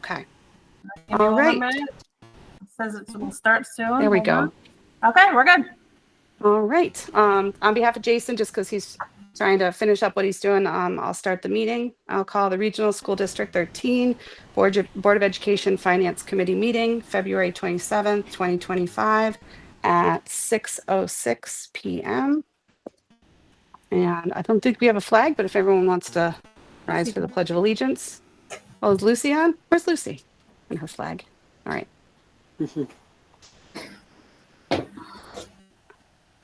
Okay. Give me All one right. minute. It says it will start soon. There we Hold go. on. Okay, we're good. All right. On behalf of Jason, just because he's trying to finish up what he's doing, I'll start the meeting. I'll call the Regional School District 13 Board of Education Finance Committee meeting, February 27th, 2025 at 6:06 p.m. And I don't think we have a flag, but if everyone wants to rise for the Pledge of Allegiance. Oh, is Lucy on? Where's Lucy? And her flag. All right.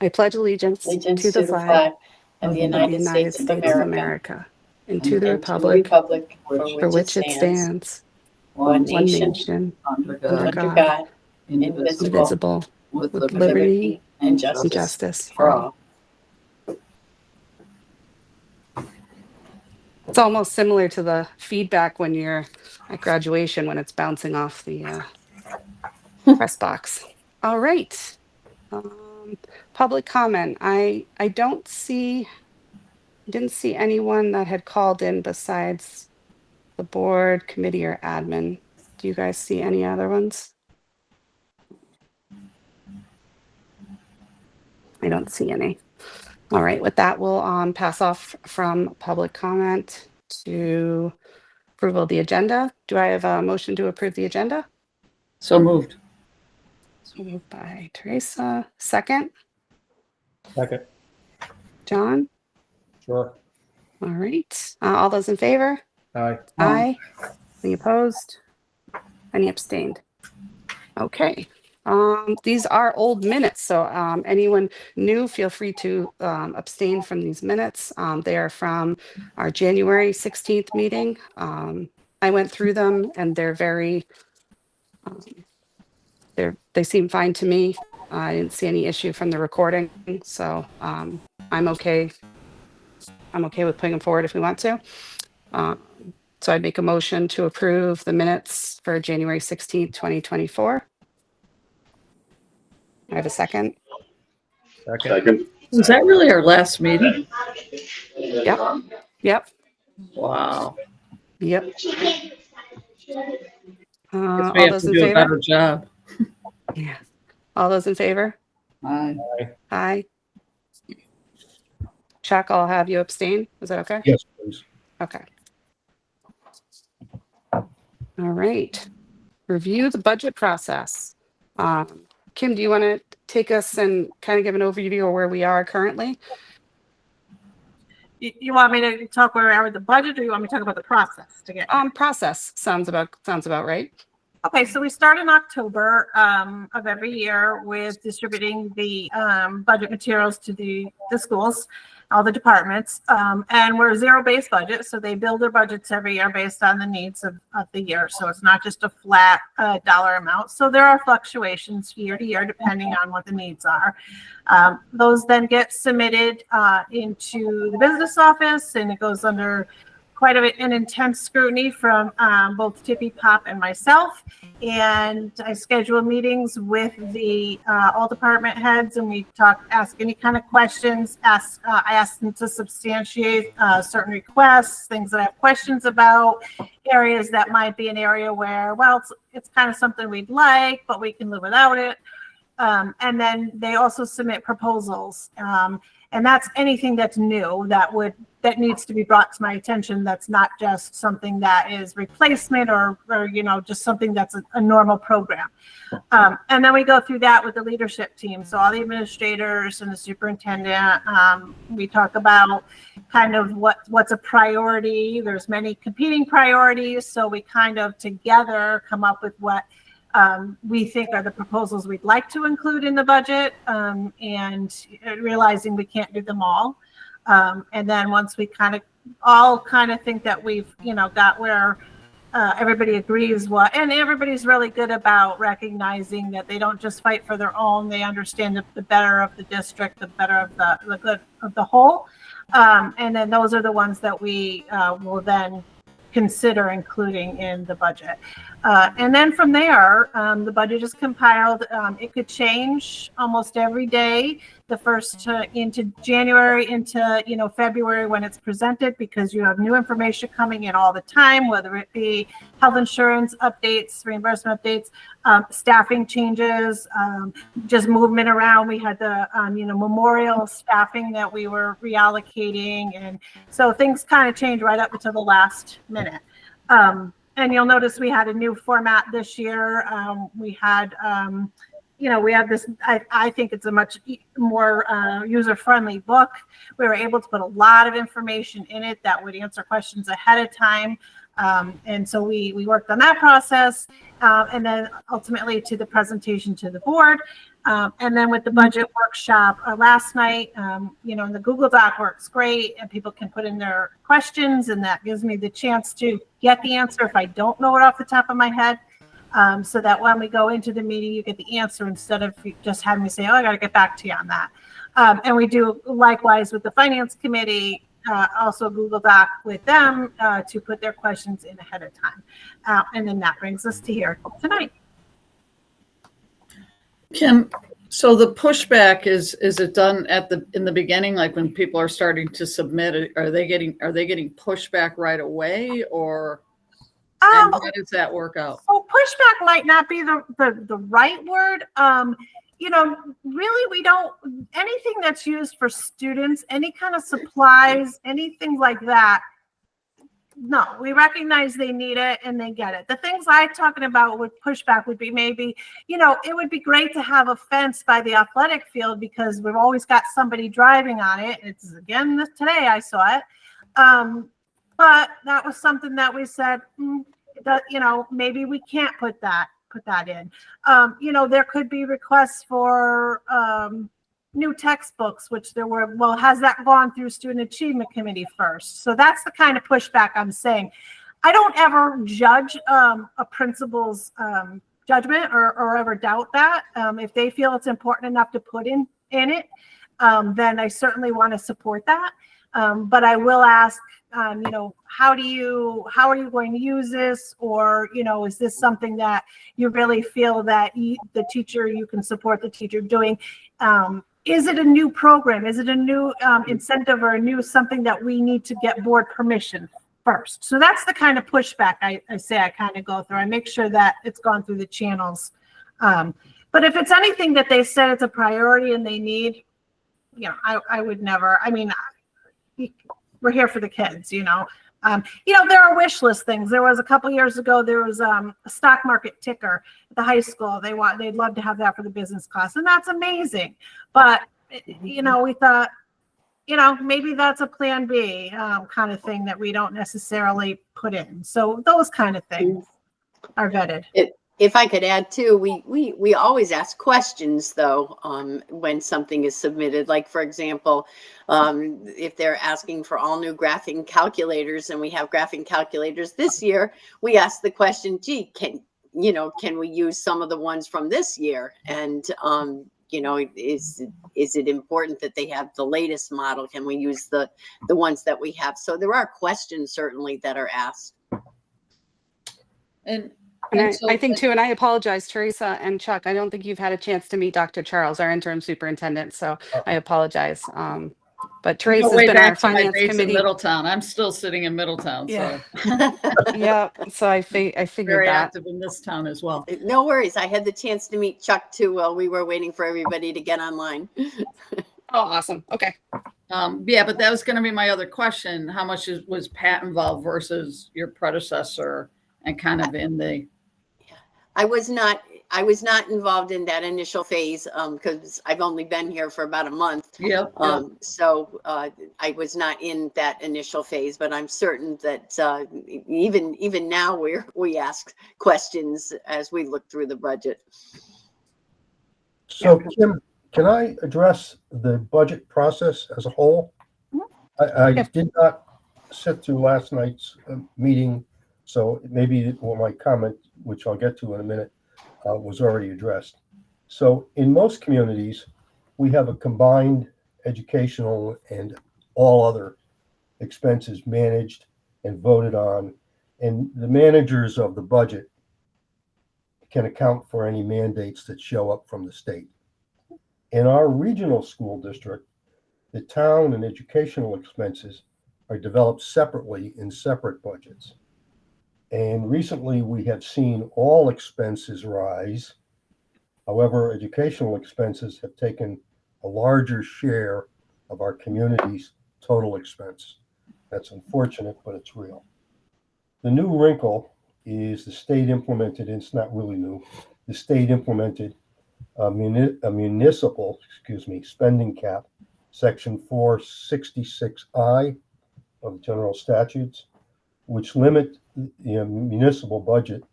I pledge allegiance to the flag of the United States of America, and to the republic for which it stands, one one nation, nation, under under God, God, indivisible, indivisible, with with liberty and and justice justice for all. It's almost similar to the feedback when you're at graduation when it's bouncing off the press box. All right. Public comment. I didn't see anyone that had called in besides the board, committee, or admin. Do you guys see any other ones? I don't see any. All right, with that, we'll pass off from public comment to approval of the agenda. Do I have a motion to approve the agenda? So moved. So moved by Teresa. Second, Second. John. Sure. All right. All those in favor? Aye. Aye. Any opposed? Any abstained? Okay. These are old minutes, so anyone new, feel free to abstain from these minutes. They are from our January 16th meeting. I went through them and they're very, they seem fine to me. I didn't see any issue from the recording, so I'm okay. I'm okay with putting them forward if we want to. So I'd make a motion to approve the minutes for January 16th, 2024. I have a second. Second. Was that really our last meeting? Yep. Yep. Wow. Yep. We All have those to in do a favor? better job. Yeah. All those in favor? Aye. Aye. Chuck, I'll have you abstain. Is that okay? Yes, please. Okay. All right. Review the budget process. Kim, do you want to take us and kind of give an overview of where we are currently? You want me to talk where we are with the budget, or you want me to talk about the process to get? Process sounds about right. Okay, so we start in October of every year with distributing the budget materials to the schools, all the departments, and we're a zero-based budget, so they build their budgets every year based on the needs of the year. So it's not just a flat dollar amount. So there are fluctuations year to year depending on what the needs are. Those then get submitted into the business office, and it goes under quite an intense scrutiny from both Tippy, Pop, and myself. And I schedule meetings with the all department heads, and we ask any kind of questions. I ask them to substantiate certain requests, things that I have questions about, areas that might be an area where, well, it's kind of something we'd like, but we can live without it. And then they also submit proposals. And that's anything that's new that needs to be brought to my attention. That's not just something that is replacement or just something that's a normal program. And then we go through that with the leadership team. So all the administrators and the superintendent, we talk about kind of what's a priority. There's many competing priorities. So we kind of together come up with what we think are the proposals we'd like to include in the budget, and realizing we can't do them all. And then once we all think that we've, got where everybody agrees and everybody's really good about recognizing that they don't just fight for their own, they understand the better of the district, the better of the good of the whole. And then those are the ones that we will then consider including in the budget. And then from there, the budget is compiled. It could change almost every day. the first into January, into, you know, February when it's presented, because you have new information coming in all the time, whether it be health insurance updates, reimbursement updates, staffing changes, just movement around. We had the, you know, memorial staffing that we were reallocating. And so things kind of changed right up until the last minute. And you'll notice we had a new format this year. We had, you know, we have this, I think it's a much more user-friendly book. We were able to put a lot of information in it that would answer questions ahead of time. And so we worked on that process, and then ultimately to the presentation to the board. And then with the budget workshop last night, you know, the Google Doc works great, and people can put in their questions, and that gives me the chance to get the answer if I don't know it off the top of my head. So that when we go into the meeting, you get the answer instead of just having me say, oh, I got to get back to you on that. And we do likewise with the finance committee, also Google Doc with them to put their questions in ahead of time. And then that brings us to here tonight. Kim, so the pushback is it done in the beginning, like when people are starting to submit it, are they getting pushback right away, or and how does that work out? So pushback might not be the right word. You know, really, we don't, anything that's used for students, any kind of supplies, anything like that. No, we recognize they need it and they get it. The things I'm talking about with pushback would be maybe, you know, it would be great to have a fence by the athletic field because we've always got somebody driving on it. It's again, today I saw it. But that was something that we said, that, you know, maybe we can't put that in. You know, there could be requests for new textbooks, which there were. Well, has that gone through Student Achievement Committee first? So that's the kind of pushback I'm saying. I don't ever judge a principal's judgment or ever doubt that. If they feel it's important enough to put in it, then I certainly want to support that. But I will ask, you know, how are you going to use this? Or, you know, is this something that you really feel that you can support the teacher doing? Is it a new program? Is it a new incentive or a new something that we need to get board permission first? So that's the kind of pushback I say I kind of go through. I make sure that it's gone through the channels. But if it's anything that they said it's a priority and they need, you know, I would never, I mean, we're here for the kids, you know. You know, there are wish list things. There was a couple years ago, there was a stock market ticker at the high school. They'd love to have that for the business class, and that's amazing. But, you know, we thought, you know, maybe that's a plan B kind of thing that we don't necessarily put in. So those kind of things are vetted. If I could add too, we always ask questions though when something is submitted. Like for example, if they're asking for all new graphing calculators and we have graphing calculators this year, we ask the question, gee, can we use some of the ones from this year? And you know, is it important that they have the latest model? Can we use the ones that we have? So there are questions certainly that are asked. And I think too, and I apologize, Teresa and Chuck, I don't think you've had a chance to meet Dr. Charles, our interim superintendent, so I apologize. But Teresa's been our finance committee. In Middletown. I'm still sitting in Middletown, Yeah. so Yeah, so I figured very that. active in this town as well. No worries. I had the chance to meet Chuck too while we were waiting for everybody to get online. Oh, awesome. Okay. Yeah, but that was going to be my other question. How much was Pat involved versus your predecessor, and kind of in the? I was not involved in that initial phase because I've only been here for about a month. Yep. So I was not in that initial phase, but I'm certain that even now we ask questions as we look through the budget. So Kim, can I address the budget process as a whole? I did not sit through last night's meeting, so maybe my comment, which I'll get to in a minute, was already addressed. So in most communities, we have a combined educational and all other expenses managed and voted on, and the managers of the budget can account for any mandates that show up from the state. In our regional school district, the town and educational expenses are developed separately in separate budgets. And recently, we have seen all expenses rise. However, educational expenses have taken a larger share of our community's total expense. That's unfortunate, but it's real. The new wrinkle is the state implemented, and it's not really new, the state implemented a municipal, spending cap, section 466I of the general statutes, which limit the municipal budget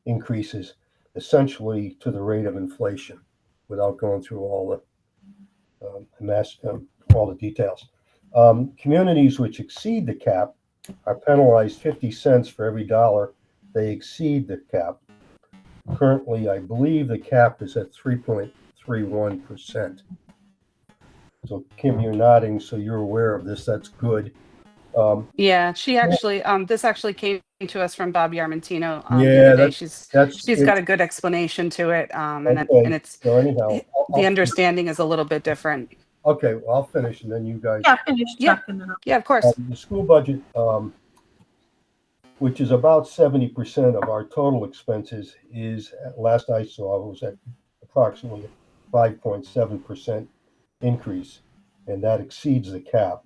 increases essentially to the rate of inflation, without going through all the details. Communities which exceed the cap are penalized 50 cents for every dollar they exceed the cap. Currently, I believe the cap is at 3.31%. So Kim, you're nodding, so you're aware of this. That's good. Yeah, she actually, this actually came to us from Bob Yarmentino. The Yeah, other day. She's it's- got a good explanation to it. And Okay. it's, So anyhow, the understanding is a little bit different. okay, well, I'll finish and then you guys. Yeah, finish Yeah. Chuck and then I'll- Yeah, of course. The school budget, which is about 70% of our total expenses, is, last I saw, was at approximately 5.7% increase, and that exceeds the cap.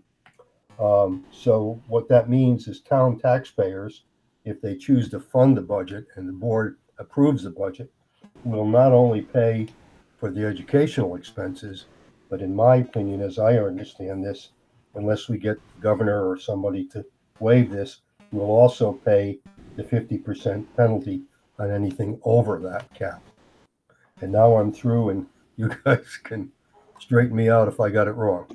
So what that means is town taxpayers, if they choose to fund the budget and the board approves the budget, will not only pay for the educational expenses, but in my opinion, as I understand this, unless we get the governor or somebody to waive this, we'll also pay the 50% penalty on anything over that cap. And now I'm through, and you guys can straighten me out if I got it wrong.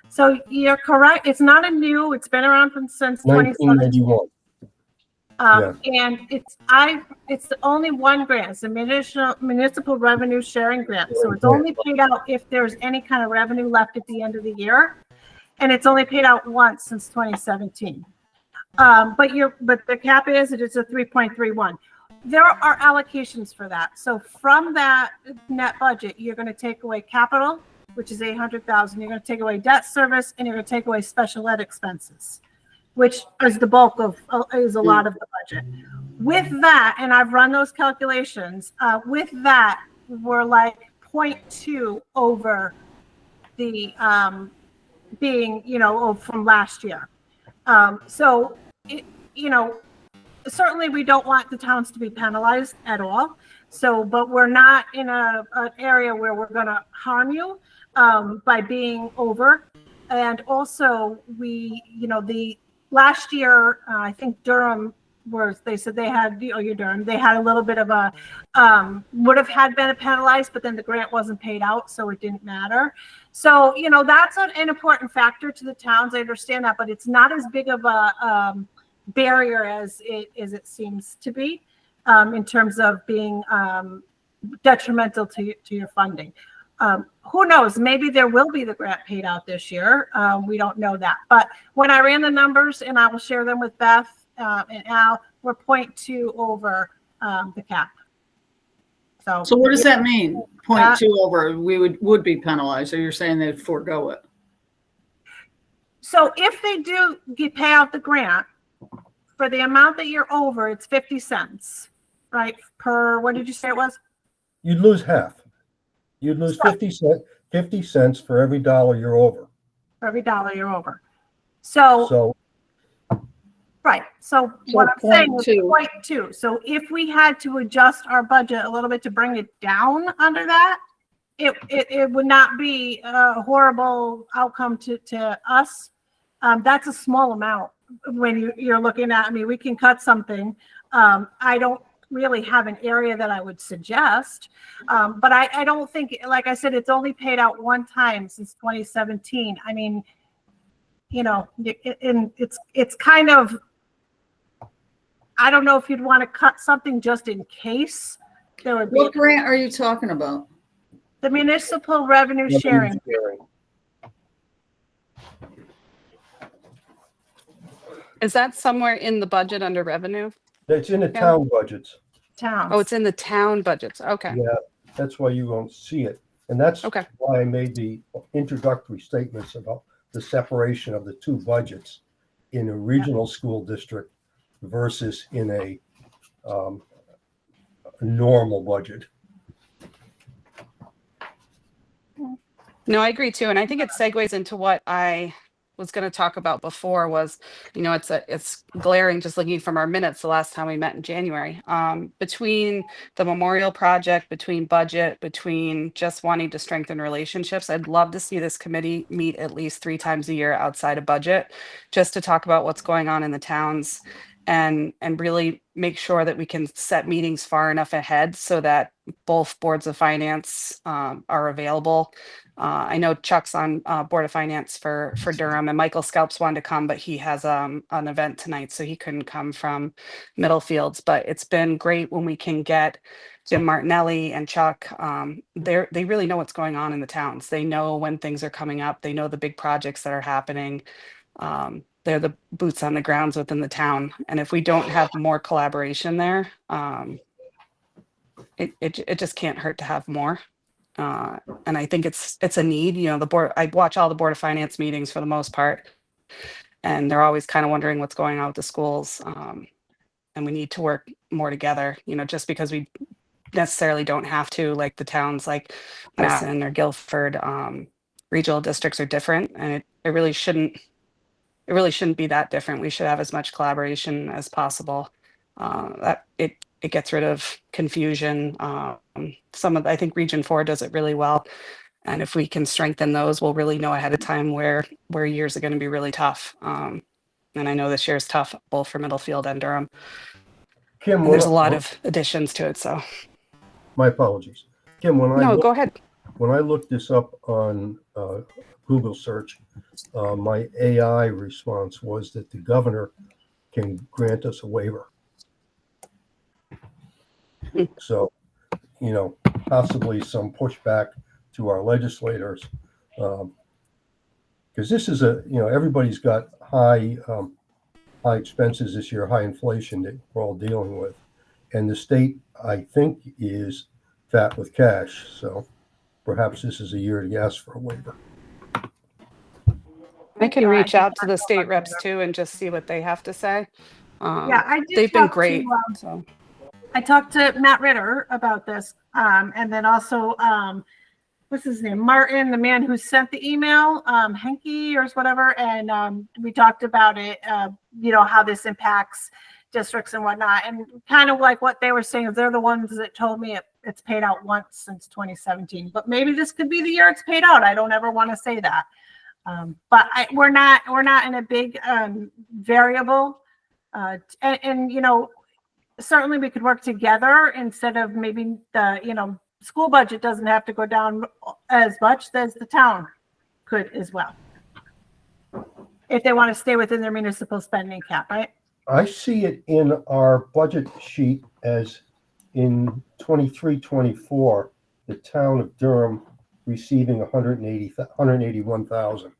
So you're correct. It's not a new, it's been around since 2017. 1991. And it's the only one grant. It's a municipal revenue sharing grant. So it's only paid out if there's any kind of revenue left at the end of the year. And it's only paid out once since 2017. But the cap it's a 3.31. There are allocations for that. So from that net budget, you're going to take away capital, which is 800,000. You're going to take away debt service, and you're going to take away special ed expenses, which is the bulk of is a lot of the budget. With that, and I've run those calculations. With that, we're like 0.2 over the being from last year. Certainly we don't want the towns to be penalized at all. So, but we're not in an area where we're going to harm you by being over. And also the last year, I think Durham they said they had, you're Durham, they had a little bit of a, would have been penalized, but then the grant wasn't paid out, so it didn't matter. So, that's an important factor to the towns. I understand that, but it's not as big of a barrier as it seems to be in terms of being detrimental to your funding. Who knows? Maybe there will be the grant paid out this year. We don't know that. But when I ran the numbers, and I will share them with Beth and Al, we're 0.2 over the cap. So what does that mean? 0.2 over, we would be penalized. So you're saying they'd forego it? So if they do pay out the grant, for the amount that you're over, it's 50 cents, right? Per, what did you say it was? You'd lose half. You'd lose 50 cents for every dollar you're over. For every dollar you're over. So right. So what I'm saying is 0.2. So if we had to adjust our budget a little bit to bring it down under that, it would not be a horrible outcome to us. That's a small amount when you're looking at, we can cut something. I don't really have an area that I would suggest, but I don't think, like I said, it's only paid out one time since 2017. It's kind of, I don't know if you'd want to cut something just in case there would be. What grant are you talking about? The municipal revenue sharing. Is that somewhere in the budget under revenue? It's in the town budgets. Towns. Oh, it's in the town budgets. Okay. Yeah, that's why you won't see it. And that's Okay. why I made the introductory statements about the separation of the two budgets in a regional school district versus in a normal budget. No, I agree too. And I think it segues into what I was going to talk about before was, it's glaring just looking from our minutes the last time we met in January. Between the memorial project, between budget, between just wanting to strengthen relationships, I'd love to see this committee meet at least 3 times a year outside of budget, just to talk about what's going on in the towns and really make sure that we can set meetings far enough ahead so that both boards of finance are available. I know Chuck's on Board of Finance for Durham, and Michael Scalps wanted to come, but he has an event tonight, so he couldn't come from Middlefields. But it's been great when we can get Jim Martinelli and Chuck. They really know what's going on in the towns. They know when things are coming up. They know the big projects that are happening. They're the boots on the grounds within the town. And if we don't have more collaboration there, it just can't hurt to have more. And I think it's a need. The board, I watch all the Board of Finance meetings for the most part, and they're always kind of wondering what's going on with the schools. And we need to work more together, just because we necessarily don't have to, like the towns like Madison or Guilford, regional districts are different, and it really shouldn't be that different. We should have as much collaboration as possible. That it gets rid of confusion. I think Region 4 does it really well. And if we can strengthen those, we'll really know ahead of time where years are going to be really tough. And I know this year is tough, both for Middlefield and Durham. Kim, And there's a lot of additions to it, so. My apologies. Kim, Go ahead. When I looked this up on Google search, my AI response was that the governor can grant us a waiver. So, possibly some pushback to our legislators, because this is everybody's got high expenses this year, high inflation that we're all dealing with, and the state, I think, is fat with cash. So perhaps this is a year to ask for a waiver. I can reach out to the state reps too and just see what they have to say. I did. They've been great. So. I talked to Matt Ritter about this, and then also, what's his name? Martin, the man who sent the email, Henke or whatever, and we talked about it, how this impacts districts and whatnot, and kind of like what they were saying is they're the ones that told me it's paid out once since 2017, but maybe this could be the year it's paid out. I don't ever want to say that, but we're not in a big variable, and certainly we could work together instead of maybe the school budget doesn't have to go down as much as the town could as well, if they want to stay within their municipal spending cap, right? I see it in our budget sheet as in 23-24, the town of Durham receiving $181,000.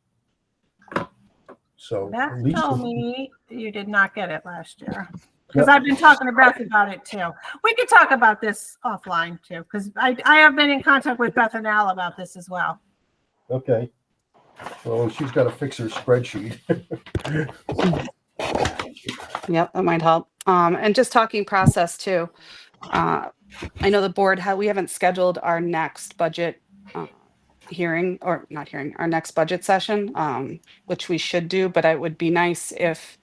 So That at least told me you did not get it last year. Because I've been talking to Beth about it too. We could talk about this offline too, because I have been in contact with Beth and Al about this as well. Okay. Well, she's got to fix her spreadsheet. Yep, that might help. And just talking process too. I know the board we haven't scheduled our next budget hearing, or not hearing, our next budget session, which we should do, but it would be nice if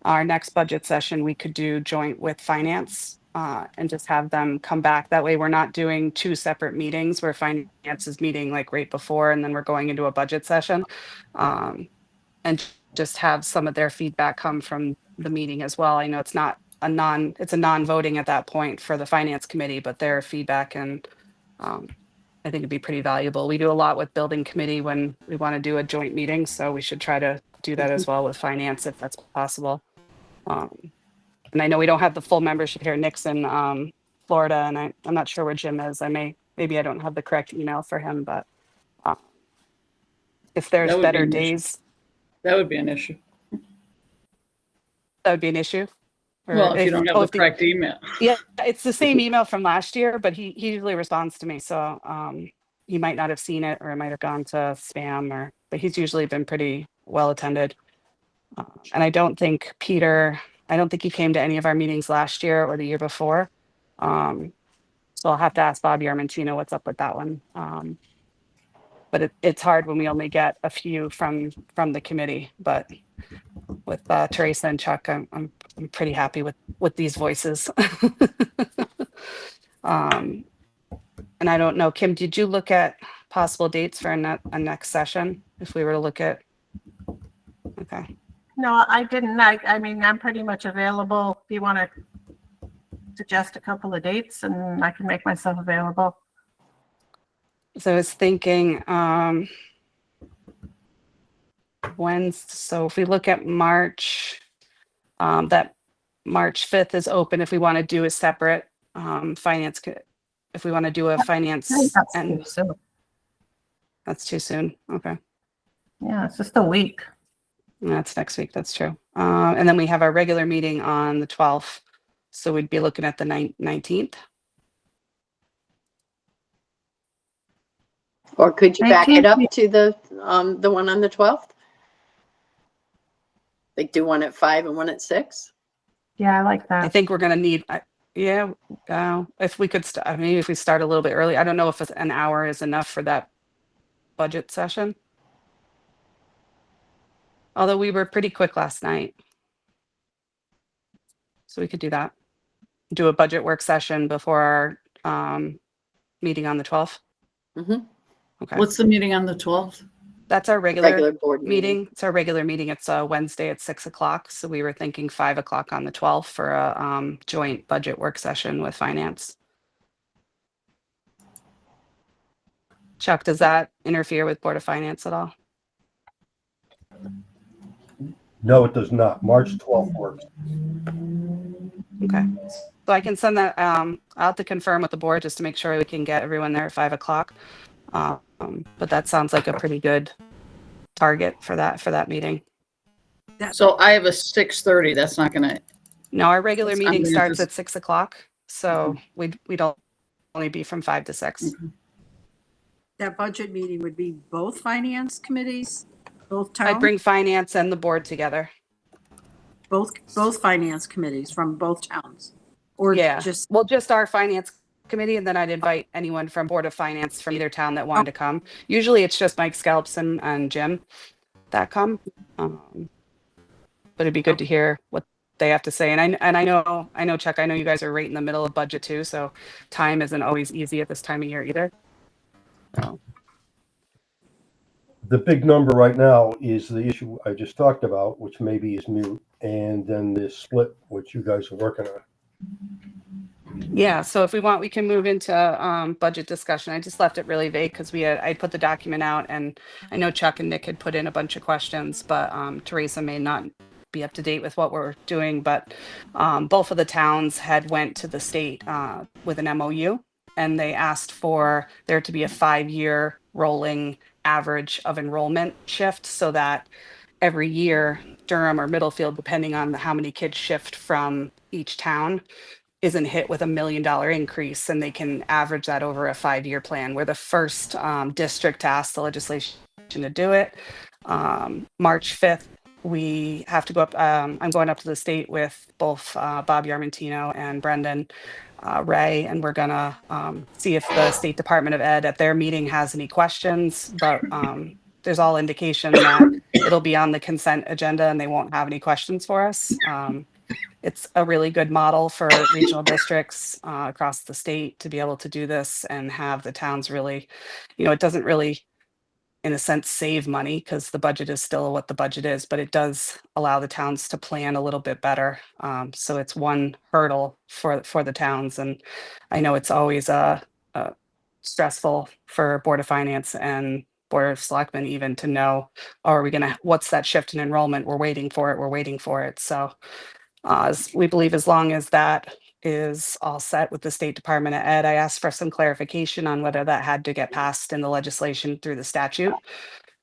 our next budget session we could do joint with finance and just have them come back. That way we're not doing 2 separate meetings where finance is meeting like right before and then we're going into a budget session, and just have some of their feedback come from the meeting as well. I know it's a non-voting at that point for the finance committee, but their feedback and I think it'd be pretty valuable. We do a lot with building committee when we want to do a joint meeting, so we should try to do that as well with finance if that's possible. And I know we don't have the full membership here. Nick's in Florida, and I'm not sure where Jim is. Maybe I don't have the correct email for him, but if there's better days. That would be an issue. That would be an issue. Well, if you don't have the correct email. Yeah, it's the same email from last year, but he usually responds to me. So he might not have seen it, or it might have gone to spam, but he's usually been pretty well attended. And I don't think he came to any of our meetings last year or the year before. So I'll have to ask Bob Yarmentino what's up with that one. But it's hard when we only get a few from the committee. But with Teresa and Chuck, I'm pretty happy with these voices. And I don't know, Kim, did you look at possible dates for a next session? If we were to look at, okay. No, I didn't. I mean, I'm pretty much available. If you want to suggest a couple of dates, and I can make myself available. So I was thinking, so if we look at March, that March 5th is open if we want to do a separate finance, if we want to do a finance, and that's too soon. Okay. Yeah, it's just a week. That's next week. That's true. And then we have our regular meeting on the 12th. So we'd be looking at the 19th. Or could you back it 19th. up to the one on the 12th? Like do one at 5 and one at 6? Yeah, I like I that. think we're going to need, if we could, maybe if we start a little bit early. I don't know if an hour is enough for that budget session. Although we were pretty quick last night. So we could do that. Do a budget work session before our meeting on the 12th. Mm-hmm. Okay. What's the meeting on the 12th? That's our regular Regular board meeting. It's our regular meeting. It's a Wednesday at 6 o'clock. So we were thinking 5 o'clock on the 12th for a joint budget work session with finance. Chuck, does that interfere with Board of Finance at all? No, it does not. March 12th works. Okay. So I can send that, I'll have to confirm with the board just to make sure we can get everyone there at 5 o'clock. But that sounds like a pretty good target for that meeting. So I have a 6:30. That's not going to, No, our regular That's meeting fine. starts at 6 o'clock. So we'd only be from 5 to 6. That budget meeting would be both finance committees, both towns? I'd bring finance and the board together. Both finance committees from both towns? Or Yeah. just, Well, just our finance committee, and then I'd invite anyone from Board of Finance from either town that wanted to come. Usually it's just Mike Scalps and Jim that come. But it'd be good to hear what they have to say. And I know, Chuck, I know you guys are right in the middle of budget too, so time isn't always easy at this time of year either. So, The big number right now is the issue I just talked about, which maybe is mute, and then the split, which you guys are working on. yeah, so if we want, we can move into budget discussion. I just left it really vague because I put the document out, and I know Chuck and Nick had put in a bunch of questions, but Teresa may not be up to date with what we're doing. But both of the towns had went to the state with an MOU, and they asked for there to be a 5-year rolling average of enrollment shift so that every year Durham or Middlefield, depending on how many kids shift from each town, isn't hit with $1 million increase, and they can average that over a 5-year plan. We're the first district to ask the legislation to do it. March 5th, we have to go up. I'm going up to the state with both Bob Yarmentino and Brendan Ray, and we're gonna see if the State Department of Ed at their meeting has any questions. But there's all indication that it'll be on the consent agenda and they won't have any questions for us. It's a really good model for regional districts across the state to be able to do this and have the towns really, it doesn't really, in a sense, save money because the budget is still what the budget is, but it does allow the towns to plan a little bit better. So it's one hurdle for the towns. And I know it's always stressful for Board of Finance and Board of Selectmen even to know, what's that shift in enrollment? We're waiting for it. So we believe as long as that is all set with the State Department of Ed, I asked for some clarification on whether that had to get passed in the legislation through the statute.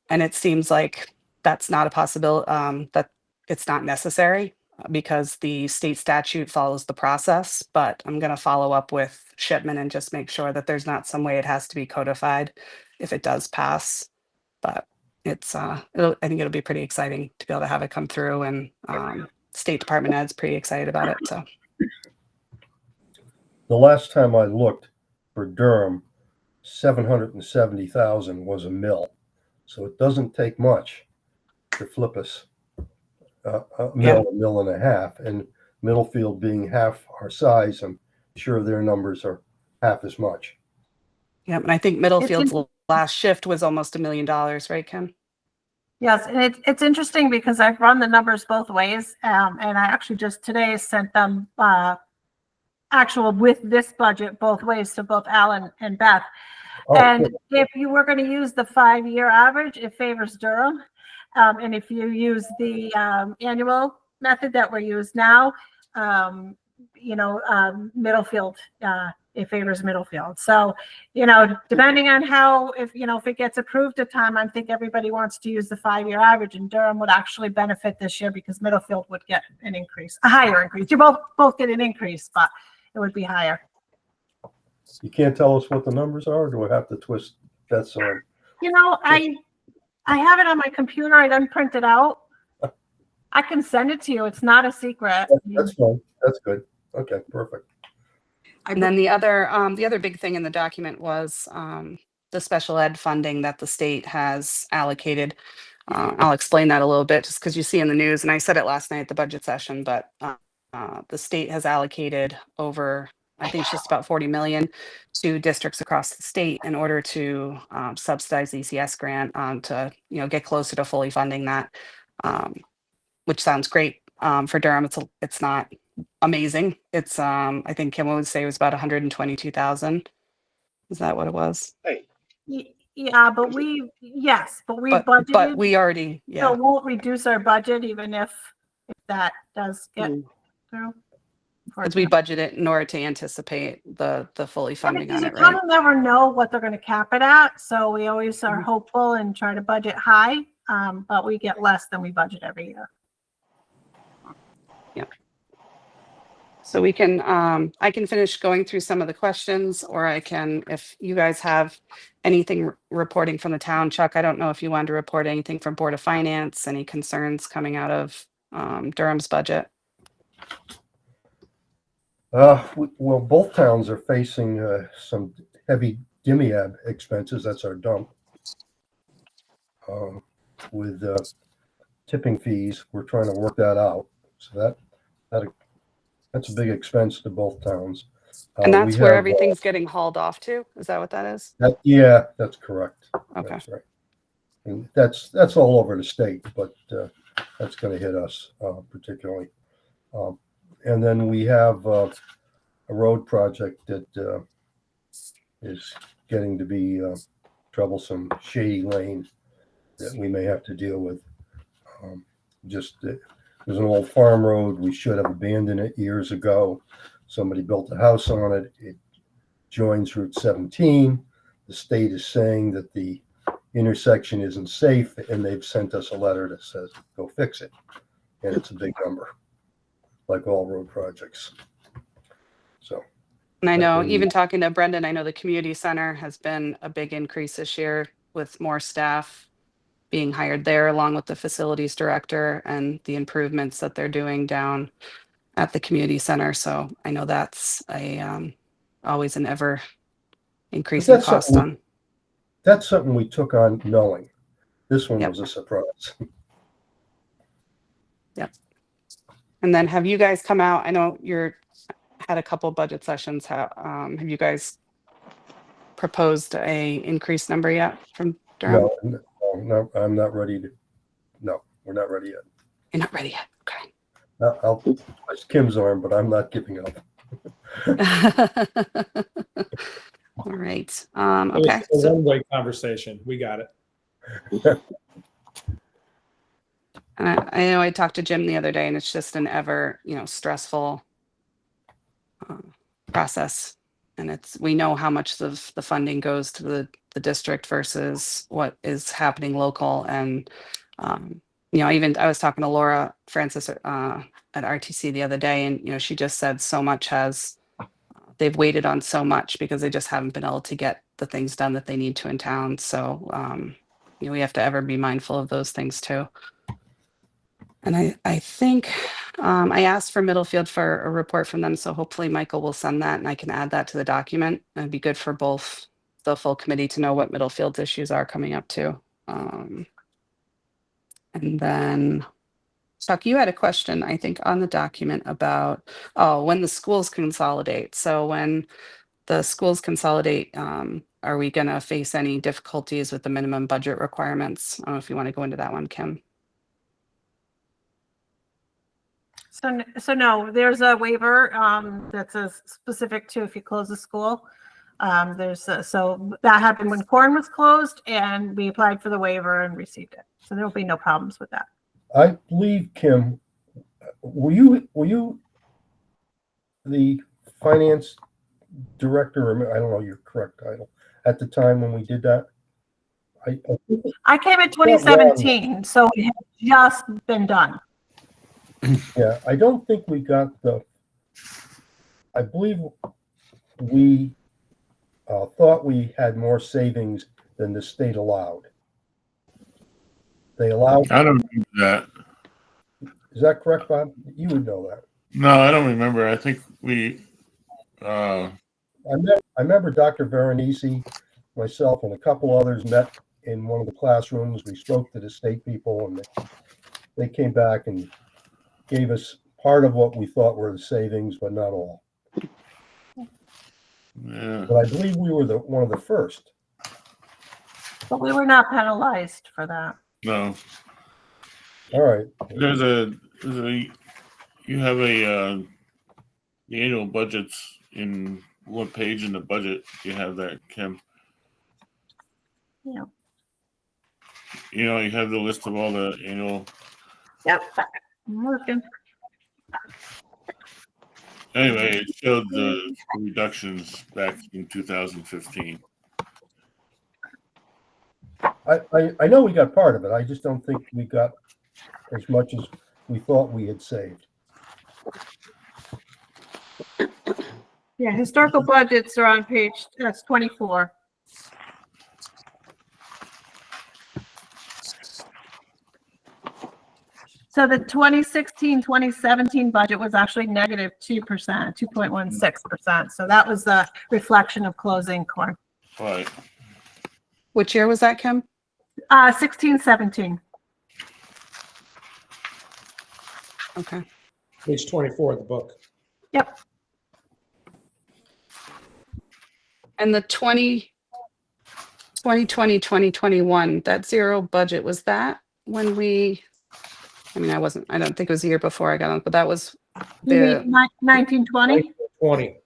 And it seems like that's not a possibility, that it's not necessary. because the state statute follows the process, but I'm going to follow up with Shipman and just make sure that there's not some way it has to be codified if it does pass. But it's, I think it'll be pretty exciting to be able to have it come through, and State Department head's pretty excited about it. So The last time I looked for Durham, 770,000 was a mill. So it doesn't take much to flip us a mill and a half. And Middlefield being half our size, I'm sure their numbers are half as much. yeah, and I think Middlefield's last shift was almost $1 million, right, Kim? Yes, and it's interesting because I've run the numbers both ways, and I actually just today sent them actual with this budget both ways to both Alan and Beth. Oh, And good. if you were going to use the 5-year average, it favors Durham. And if you use the annual method that we're used now, Middlefield, it favors Middlefield. So, depending on how, if it gets approved at time, I think everybody wants to use the 5-year average, and Durham would actually benefit this year because Middlefield would get an increase, a higher increase. You both get an increase, but it would be higher. You can't tell us what the numbers are, or do I have to twist that on? I have it on my computer. I didn't print it out. I can send it to you. It's not a secret. That's fine. That's good. Okay, perfect. And then the other big thing in the document was the special ed funding that the state has allocated. I'll explain that a little bit just because you see in the news, and I said it last night at the budget session, but the state has allocated over, I think it's just about 40 million to districts across the state in order to subsidize the ECS grant to get closer to fully funding that, which sounds great. For Durham, it's not amazing. It's I think Kim would say it was about 122,000. Is that what it was? Yeah, but we budgeted. But we already, So it won't reduce our budget even if that does get through. because we budget it in order to anticipate the fully funding on You it, kind right? of never know what they're going to cap it at, so we always are hopeful and try to budget high, but we get less than we budget every year. So we can, I can finish going through some of the questions, or I can, if you guys have anything reporting from the town. Chuck, I don't know if you wanted to report anything from Board of Finance, any concerns coming out of Durham's budget. Well, both towns are facing some heavy DIMIAB expenses. That's our dump. With tipping fees, we're trying to work that out. So that's a big expense to both towns. And that's we where have, everything's getting hauled off to? Is that what that is? Yeah, that's correct. Okay. That's right. And that's all over the state, but that's going to hit us particularly. And then we have a road project that is getting to be troublesome, Shady Lane, that we may have to deal with. There's an old farm road. We should have abandoned it years ago. Somebody built a house on it. It joins Route 17. The state is saying that the intersection isn't safe, and they've sent us a letter that says, go fix it. And it's a big number, like all road projects. So. And I know, even talking to Brendan, I know the community center has been a big increase this year with more staff being hired there, along with the facilities director and the improvements that they're doing down at the community center. So I know that's always an ever increasing cost on. That's something we took on knowing. This one Yep. was a surprise. Yep. And then have you guys come out? I know had a couple budget sessions. Have you guys proposed a increased number yet from Durham? No, I'm not ready to. No, we're not ready yet. You're not ready yet. Okay. I'll twist Kim's arm, but I'm not giving up. All right. It Okay. was a one-way conversation. We got it. And I know I talked to Jim the other day, and it's just an ever, stressful process. And we know how much of the funding goes to the district versus what is happening local. And, I was talking to Laura Francis at RTC the other day, and she just said so much they've waited on so much because they just haven't been able to get the things done that they need to in town. So we have to ever be mindful of those things too. And I think I asked for Middlefield for a report from them, so hopefully Michael will send that and I can add that to the document. It'd be good for both the full committee to know what Middlefield's issues are coming up too. And then Chuck, you had a question, I think, on the document about, when the schools consolidate. So when the schools consolidate, are we going to face any difficulties with the minimum budget requirements? I don't know if you want to go into that one, Kim. So no, there's a waiver that's specific to if you close the school. So that happened when Corn was closed, and we applied for the waiver and received it. So there will be no problems with that. I believe, Kim, were you the finance director, or I don't know your correct title, at the time when we did that? I came in 2017, so it had just been done. Yeah, I don't think we got I believe we thought we had more savings than the state allowed. They allowed. I don't remember that. Is that correct, Bob? You would know that. No, I don't remember. I think we. I remember Dr. Veronese, myself, and a couple others met in one of the classrooms. We spoke to the state people, and they came back and gave us part of what we thought were the savings, but not all. Yeah. But I believe we were one of the first. But we were not penalized for that. No. All right. You have the annual budgets in what page in the budget you have that, Kim? Yeah. You have the list of all the annual. Yep. I'm looking. Anyway, it showed the reductions back in 2015. I know we got part of it. I just don't think we got as much as we thought we had saved. Yeah, historical budgets are on page, that's 24. So the 2016-2017 budget was actually negative 2%, 2.16%. So that was the reflection of closing Corn. Right. Which year was that, Kim? 16-17. Okay. Page 24 of the book. Yep. And the 2020, 2021, that zero budget, was that when I don't think it was the year before I got on, but that was You mean 1920? 20.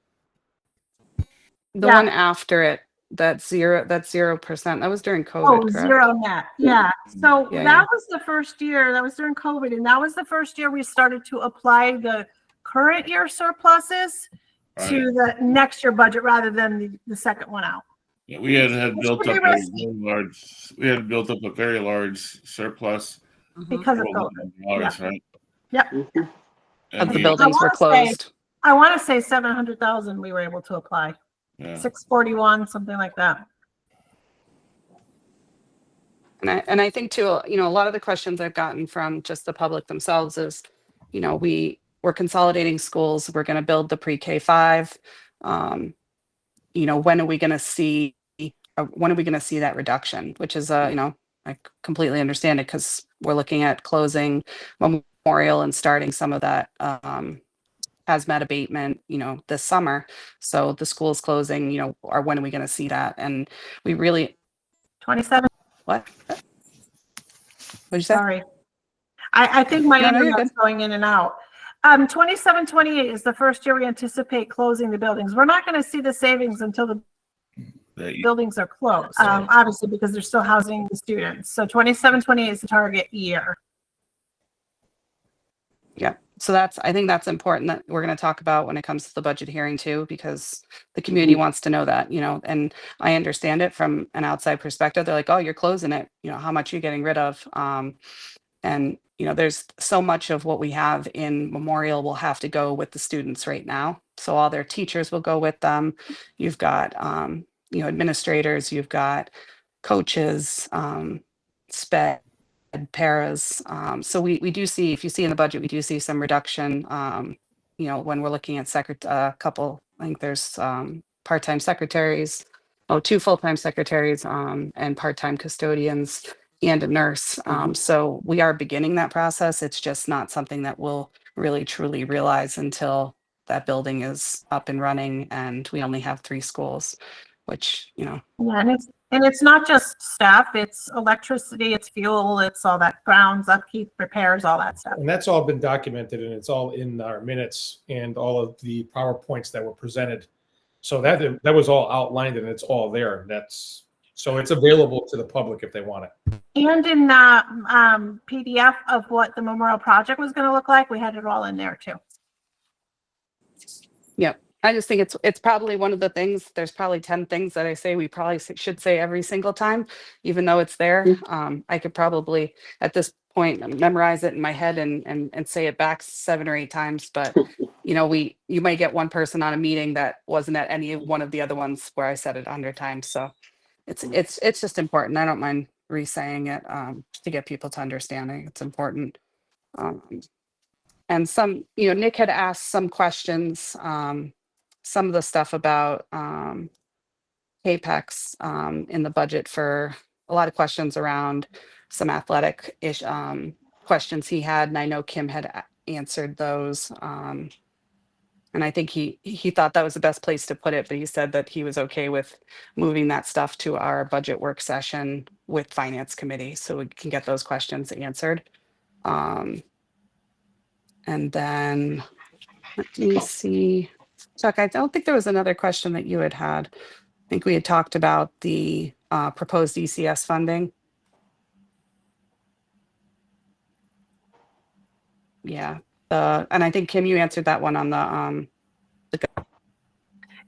the Yeah. one after it. That 0%. That was during COVID. Oh, correct? zero net. Yeah. So Yeah, that was the first year, that was during COVID. And that was the first year we started to apply the current year surpluses to the next year budget rather than the second one out. Yeah, we had built pretty up a risky. very large. We had built up a very large surplus. Because of $12 COVID. million, Yeah. right? Yep. Of the we- buildings were I wanna say- closed. I want to say 700,000 we were able to apply. Yeah. 641, something like that. And I think too, a lot of the questions I've gotten from just the public themselves is, we're consolidating schools. We're going to build the pre-K 5. When are we going to see that reduction? Which is, I completely understand it because we're looking at closing Memorial and starting some of that hazmat abatement, this summer. So the school's closing, or when are we going to see that? And we really, 27, what? What'd you say? sorry. I think my No, you're internet's going in and out. 27, 28 is the first year we anticipate closing the buildings. We're not going to see the savings until the buildings are closed, obviously, because they're still housing the students. So 27, 28 is the target year. Yeah. So I think that's important that we're going to talk about when it comes to the budget hearing too, because the community wants to know that, and I understand it from an outside perspective. They're like, oh, you're closing it. How much are you getting rid of? And, you know, there's so much of what we have in Memorial will have to go with the students right now. So all their teachers will go with them. You've got, you know, administrators, you've got coaches, sped, paras. So we do see, if you see in the budget, we do see some reduction, you know, when we're looking at couple, I think there's part-time secretaries, two full-time secretaries, and part-time custodians and a nurse. So we are beginning that process. It's just not something that we'll really truly realize until that building is up and running and we only have 3 schools, which, you know. Yeah, and it's not just staff, it's electricity, it's fuel, it's all that grounds, upkeep, repairs, all that stuff. And that's all been documented and it's all in our minutes and all of the PowerPoints that were presented. So that was all outlined and it's all there. So it's available to the public if they want it. And in the PDF of what the Memorial Project was going to look like, we had it all in there too. Yep. I just think it's probably one of the things, there's probably 10 things that I say we probably should say every single time, even though it's there. I could probably at this point memorize it in my head and say it back 7 or 8 times. But, you know, you might get one person on a meeting that wasn't at any one of the other ones where I said it 100 times. So it's just important. I don't mind re-saying it to get people to understanding. It's important. And some, you know, Nick had asked some questions, some of the stuff about CAPEX in the budget for a lot of questions around some athletic-ish questions he had. And I know Kim had answered those. And I think he thought that was the best place to put it, but he said that he was okay with moving that stuff to our budget work session with Finance Committee so we can get those questions answered. And then let me see. Chuck, I don't think there was another question that you had. I think we had talked about the proposed ECS funding. Yeah. And I think Kim, you answered that one on the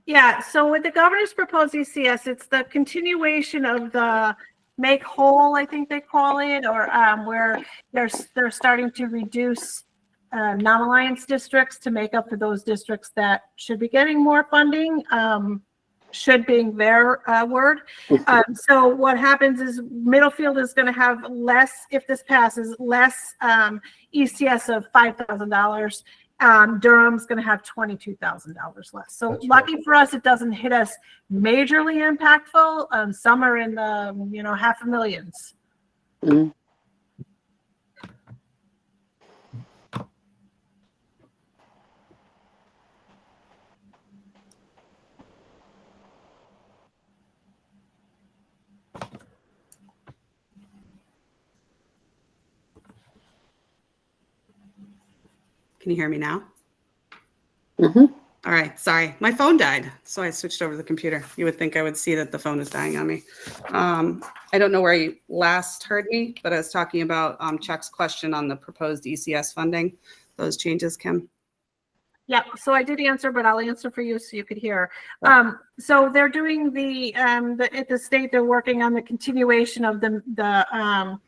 Yeah, so with the governor's proposed ECS, it's the continuation of the make whole, I think they call it, or where they're starting to reduce non-alliance districts to make up for those districts that should be getting more funding, should being their word. So what happens is Middlefield is going to have less, if this passes, less ECS of $5,000. Durham's going to have $22,000 less. So That's lucky for us, it doesn't hit us majorly impactful. Some are in the, you know, half a millions. Mhm. Can you hear me now? Mhm. All right, sorry. My phone died, so I switched over to the computer. You would think I would see that the phone is dying on me. I don't know where you last heard me, but I was talking about Chuck's question on the proposed ECS funding, those changes, Kim. Yeah, so I did answer, but I'll answer for you so you could hear. So they're doing at the state, they're working on the continuation of the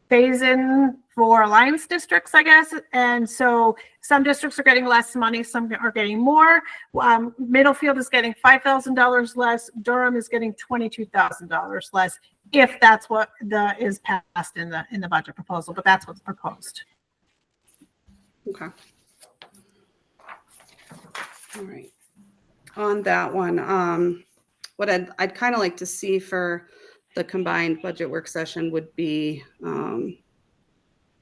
phase-in for alliance districts, I guess. And so some districts are getting less money, some are getting more. Middlefield is getting $5,000 less. Durham is getting $22,000 less, if that's what is passed in the budget proposal, but that's what's proposed. Okay. All right. On that one, what I'd kind of like to see for the combined budget work session would be,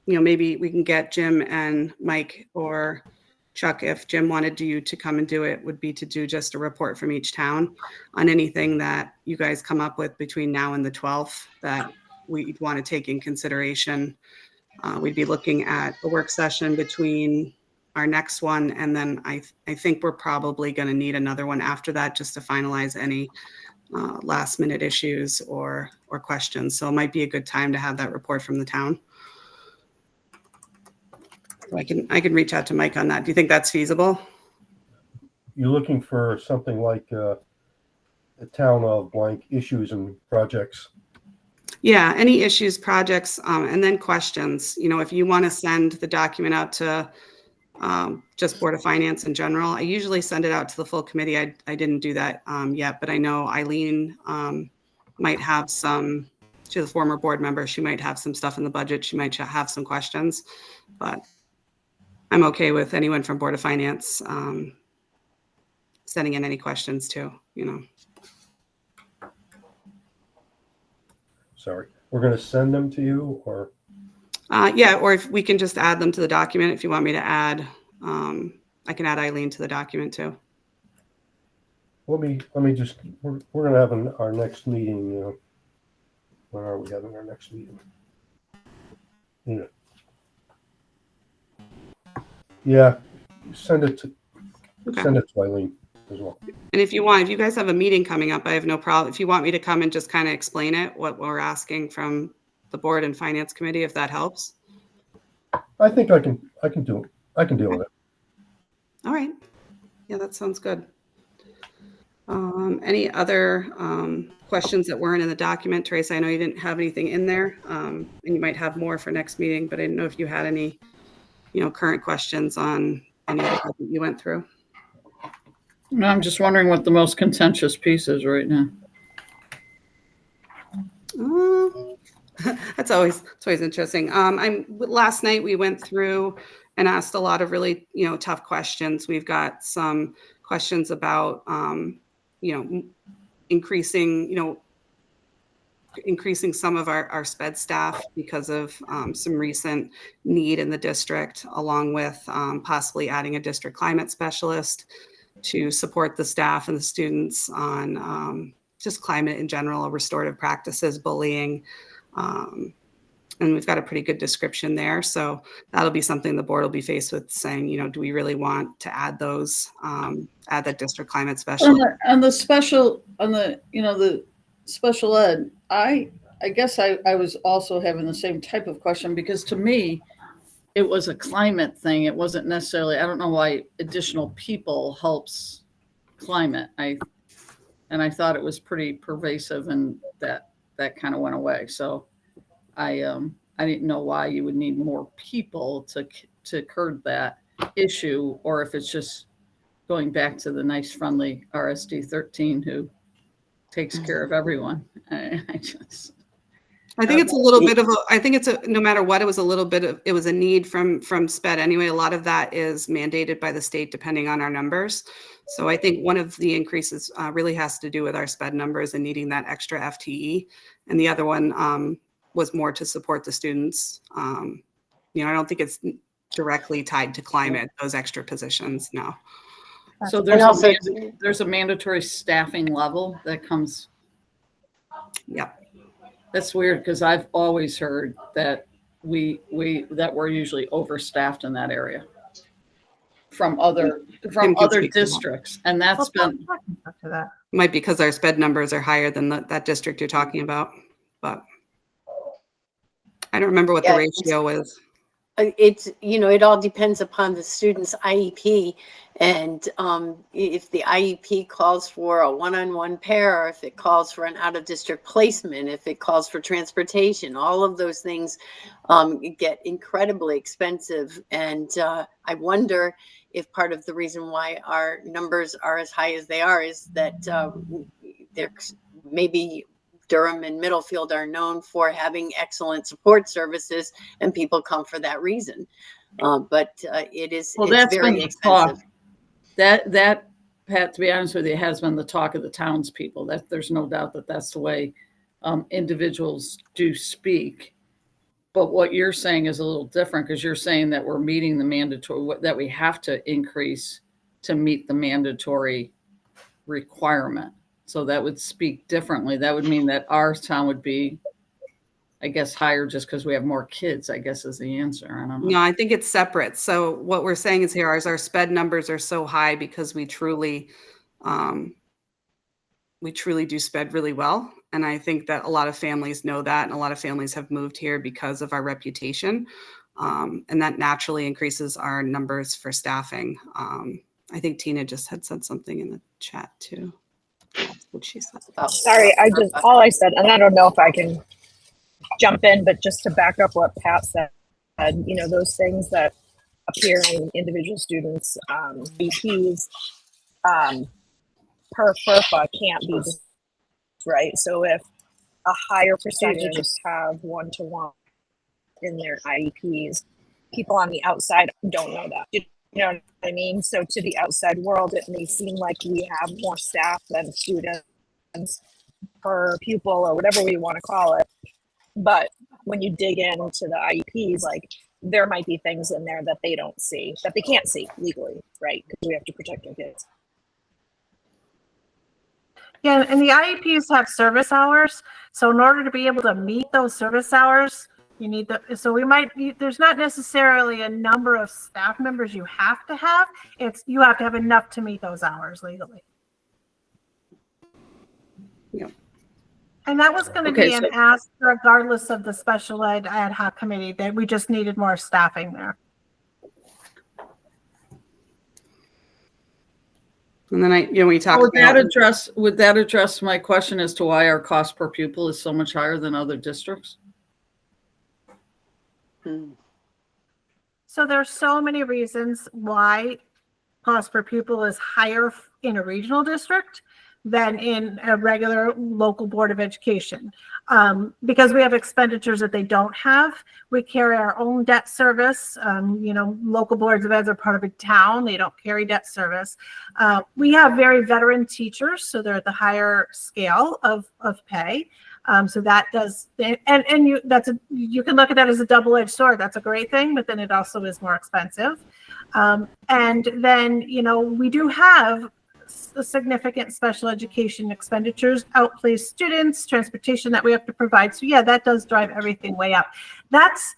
you know, maybe we can get Jim and Mike or Chuck, if Jim wanted you to come and do it, would be to do just a report from each town on anything that you guys come up with between now and the 12th that we'd want to take in consideration. We'd be looking at a work session between our next one, and then I think we're probably going to need another one after that just to finalize any last minute issues or questions. So it might be a good time to have that report from the town. So I can reach out to Mike on that. Do you think that's feasible? You're looking for something like the town of blank issues and projects. Yeah, any issues, projects, and then questions. You know, if you want to send the document out to just Board of Finance in general, I usually send it out to the full committee. I didn't do that yet, but I know Eileen might have some, she's a former board member. She might have some stuff in the budget. She might have some questions, but I'm okay with anyone from Board of Finance sending in any questions too, you know. Sorry, we're going to send them to you, or Yeah, or if we can just add them to the document, if you want me to add, I can add Eileen to the document too. let me just, we're going to have our next meeting. When are we having our next meeting? Yeah, send it to Okay. Eileen as well. And if you want, if you guys have a meeting coming up, I have no problem. If you want me to come and just kind of explain it, what we're asking from the board and finance committee, if that helps. I think I can do it. I can deal with it. All right. Yeah, that sounds good. Any other questions that weren't in the document? Teresa, I know you didn't have anything in there, and you might have more for next meeting, but I didn't know if you had any, current questions on any of the budget you went through. No, I'm just wondering what the most contentious piece is right now. It's always interesting. Last night we went through and asked a lot of really, tough questions. We've got some questions about, increasing some of our SPED staff because of some recent need in the district, along with possibly adding a district climate specialist to support the staff and the students on just climate in general, restorative practices, bullying. And we've got a pretty good description there. So that'll be something the board will be faced with saying, do we really want to add those, add that district climate specialist? The special ed, I guess I was also having the same type of question, because to me, it was a climate thing. It wasn't necessarily, I don't know why additional people helps climate. I thought it was pretty pervasive, and that kind of went away. So I didn't know why you would need more people to curb that issue, or if it's just going back to the nice, friendly RSD 13 who takes care of everyone. I think it's a little bit of no matter what, it was a need from SPED anyway. A lot of that is mandated by the state depending on our numbers. So I think one of the increases really has to do with our SPED numbers and needing that extra FTE. And the other one was more to support the students. I don't think it's directly tied to climate, those extra positions, no. So there's a mandatory staffing level that comes. Yeah. That's weird, because I've always heard that we're usually overstaffed in that area from other districts, and that's been Might be because our SPED numbers are higher than that district you're talking about, but I don't remember what the ratio was. It's, it all depends upon the student's IEP. And if the IEP calls for a one-on-one pair, or if it calls for an out-of-district placement, if it calls for transportation, all of those things get incredibly expensive. And I wonder if part of the reason why our numbers are as high as they are is that there's maybe Durham and Middlefield are known for having excellent support services, and people come for that reason. But it's very expensive. That, Pat, to be honest with you, has been the talk of the townspeople. That there's no doubt that that's the way individuals do speak. But what you're saying is a little different, because you're saying that we're meeting the mandatory, that we have to increase to meet the mandatory requirement. So that would speak differently. That would mean that our town would be, I guess, higher just because we have more kids, I guess, is the answer. I don't know. No, I think it's separate. So what we're saying is here is our SPED numbers are so high because we truly do SPED really well. And I think that a lot of families know that, and a lot of families have moved here because of our reputation. And that naturally increases our numbers for staffing. I think Tina just had said something in the chat too. That's what she said. Sorry, all I said, and I don't know if I can jump in, but just to back up what Pat said, those things that appear in individual students, VPs, per FERPA can't be right. So if a higher percentage have one-to-one in their IEPs, people on the outside don't know that. You know what I mean? So to the outside world, it may seem like we have more staff than students per pupil or whatever we want to call it. But when you dig into the IEPs, like there might be things in there that they don't see, that they can't see legally, right? Because we have to protect our kids. Yeah, and the IEPs have service hours. So in order to be able to meet those service hours, you need there's not necessarily a number of staff members you have to have. You have to have enough to meet those hours legally. Yeah. And that was going to be an ask regardless of the special ed ad hoc committee, that we just needed more staffing there. And then we talked Would that address my question as to why our cost per pupil is so much higher than other districts? So there's so many reasons why cost per pupil is higher in a regional district than in a regular local board of education. Because we have expenditures that they don't have. We carry our own debt service. Local boards of ed are part of a town. They don't carry debt service. We have very veteran teachers, so they're at the higher scale of pay. So that does, you can look at that as a double-edged sword. That's a great thing, but then it also is more expensive. And then, we do have significant special education expenditures, outplaced students, transportation that we have to provide. So yeah, that does drive everything way up. That's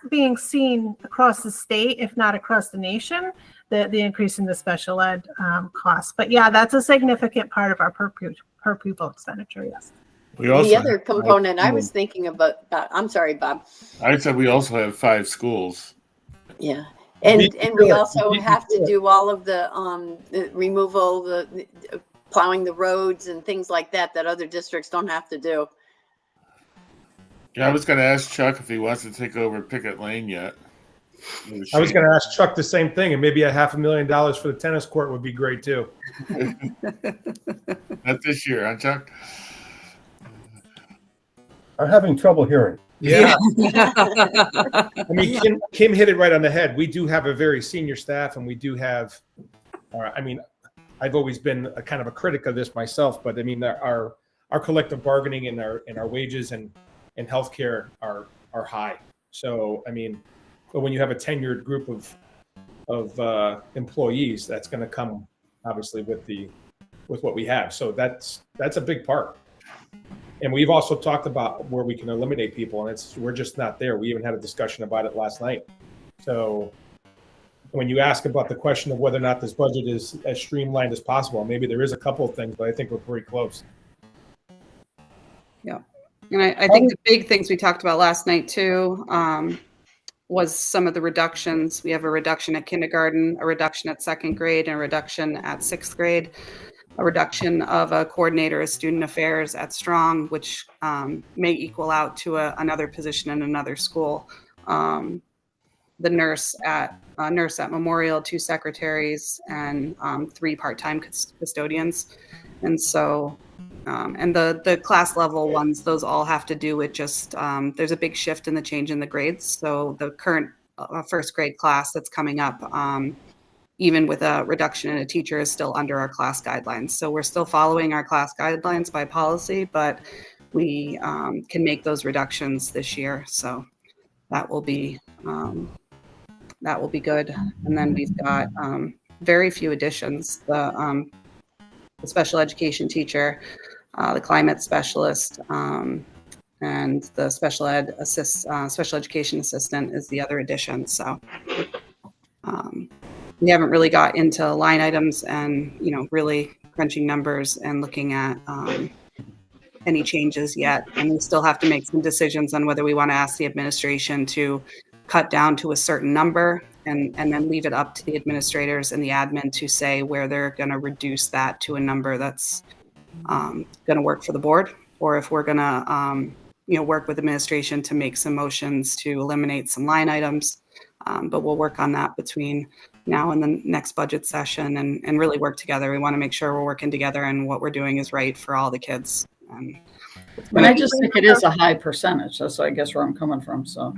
being seen across the state, if not across the nation, the increase in the special ed costs. But yeah, that's a significant part of our per pupil expenditure, yes. The other component I was thinking about, I'm sorry, Bob. I said we also have 5 schools. Yeah. And we also have to do all of the removal, the plowing the roads and things like that other districts don't have to do. Yeah, I was going to ask Chuck if he wants to take over Pickett Lane yet. I was going to ask Chuck the same thing, and maybe $500,000 for the tennis court would be great too. Not this year, huh, Chuck? I'm having trouble hearing. Yeah. I mean, Kim hit it right on the head. We do have a very senior staff, and we do have, I've always been a kind of a critic of this myself, but I mean, our collective bargaining and our wages and healthcare are high. So, I mean, but when you have a tenured group of employees, that's going to come obviously with what we have. So that's a big part. And we've also talked about where we can eliminate people, and we're just not there. We even had a discussion about it last night. So when you ask about the question of whether or not this budget is as streamlined as possible, maybe there is a couple of things, but I think we're pretty close. Yeah. And I think the big things we talked about last night too was some of the reductions. We have a reduction at kindergarten, a reduction at 2nd grade, and a reduction at 6th grade. A reduction of a coordinator of student affairs at Strong, which may equal out to another position in another school. The nurse at Memorial, 2 secretaries, and 3 part-time custodians. And so, and the class level ones, those all have to do with just, there's a big shift in the change in the grades. So the current 1st grade class that's coming up, even with a reduction in a teacher, is still under our class guidelines. So we're still following our class guidelines by policy, but we can make those reductions this year. So that will be good. And then we've got very few additions. The special education teacher, the climate specialist, and the special education assistant is the other addition. So we haven't really got into line items and, really crunching numbers and looking at any changes yet. And we still have to make some decisions on whether we want to ask the administration to cut down to a certain number and then leave it up to the administrators and the admin to say where they're going to reduce that to a number that's going to work for the board, or if we're going to, work with administration to make some motions to eliminate some line items. But we'll work on that between now and the next budget session and really work together. We want to make sure we're working together and what we're doing is right for all the kids. And I just think it is a high percentage. That's, I guess, where I'm coming from, so.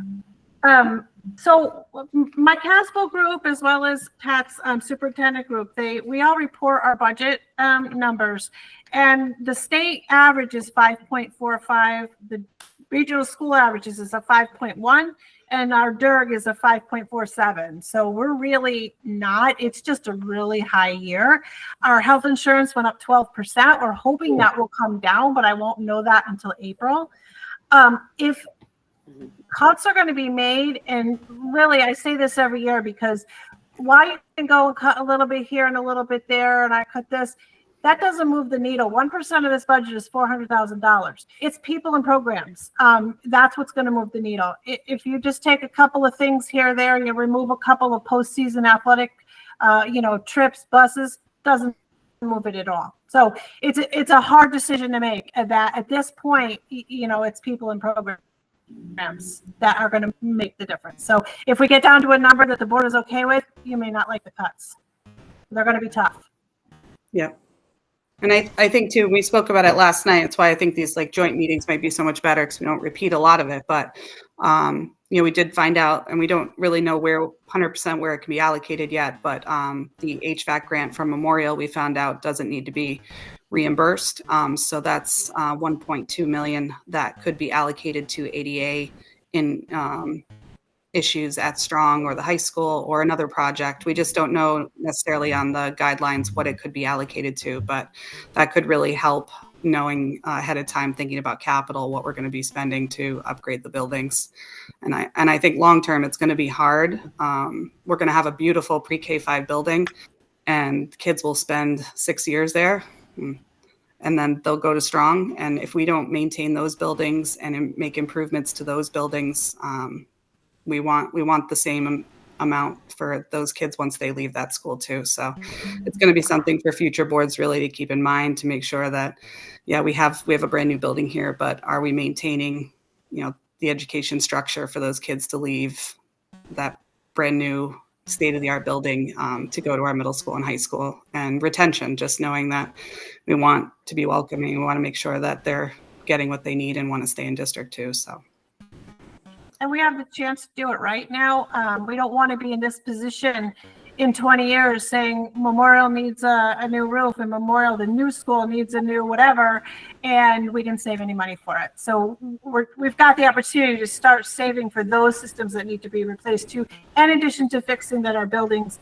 So my CASPO group, as well as Pat's superintendent group, we all report our budget numbers, and the state average is 5.45. The regional school averages is a 5.1, and our DIRG is a 5.47. So we're really not. It's just a really high year. Our health insurance went up 12%. We're hoping that will come down, but I won't know that until April. If cuts are going to be made, and really I say this every year because why you can go and cut a little bit here and a little bit there and I cut this, that doesn't move the needle. 1% of this budget is $400,000. It's people and programs. That's what's going to move the needle. If you just take a couple of things here or there and you remove a couple of postseason athletic trips, buses, doesn't move it at all. So it's a hard decision to make. That at this point, it's people and programs that are going to make the difference. So if we get down to a number that the board is okay with, you may not like the cuts. They're going to be tough. Yeah. And I think too, we spoke about it last night. It's why I think these joint meetings might be so much better because we don't repeat a lot of it. But, we did find out, and we don't really know 100% where it can be allocated yet. But the HVAC grant from Memorial, we found out doesn't need to be reimbursed. So that's 1.2 million that could be allocated to ADA in issues at Strong or the high school or another project. We just don't know necessarily on the guidelines what it could be allocated to, but that could really help knowing ahead of time, thinking about capital, what we're going to be spending to upgrade the buildings. And I think long-term, it's going to be hard. We're going to have a beautiful pre-K 5 building and kids will spend 6 years there. And then they'll go to Strong. And if we don't maintain those buildings and make improvements to those buildings, we want the same amount for those kids once they leave that school too. So it's going to be something for future boards really to keep in mind to make sure that, we have a brand new building here, but are we maintaining, the education structure for those kids to leave that brand new state-of-the-art building to go to our middle school and high school, and retention, just knowing that we want to be welcoming. We want to make sure that they're getting what they need and want to stay in district too. So. And we have the chance to do it right now. We don't want to be in this position in 20 years saying Memorial needs a new roof and Memorial, the new school, needs a new whatever, and we didn't save any money for it. So we've got the opportunity to start saving for those systems that need to be replaced too, in addition to fixing that our buildings,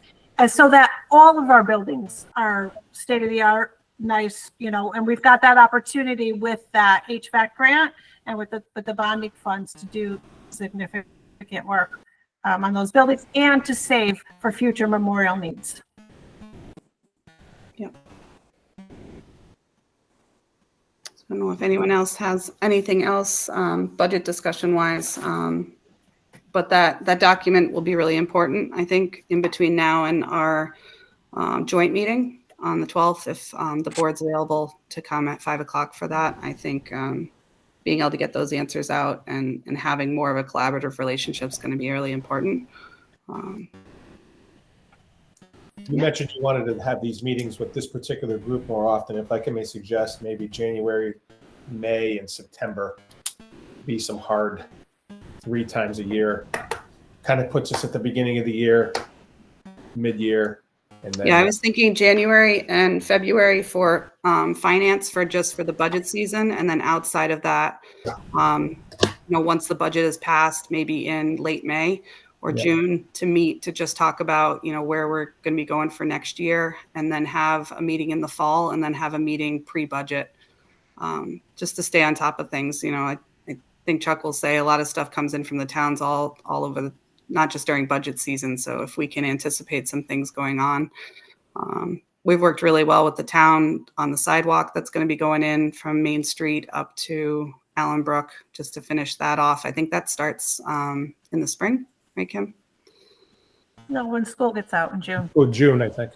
so that all of our buildings are state of the art, nice, and we've got that opportunity with that HVAC grant and with the bonding funds to do significant work on those buildings and to save for future Memorial needs. Yep. I don't know if anyone else has anything else budget discussion wise, but that document will be really important, I think, in between now and our joint meeting on the 12th. If the board's available to come at 5 o'clock for that, I think being able to get those answers out and having more of a collaborative relationship is going to be really important. You mentioned you wanted to have these meetings with this particular group more often. If I may suggest, maybe January, May, and September be some hard 3 times a year. Kind of puts us at the beginning of the year, mid-year. And then, I was thinking January and February for finance for the budget season. And then outside of that, once the budget is passed, maybe in late May or June to meet to just talk about, where we're going to be going for next year, and then have a meeting in the fall and then have a meeting pre-budget just to stay on top of things. I think Chuck will say a lot of stuff comes in from the towns all over not just during budget season. So if we can anticipate some things going on, we've worked really well with the town on the sidewalk that's going to be going in from Main Street up to Allenbrook, just to finish that off. I think that starts in the spring, right, Kim? No, when school gets out in June. oh, June, I think.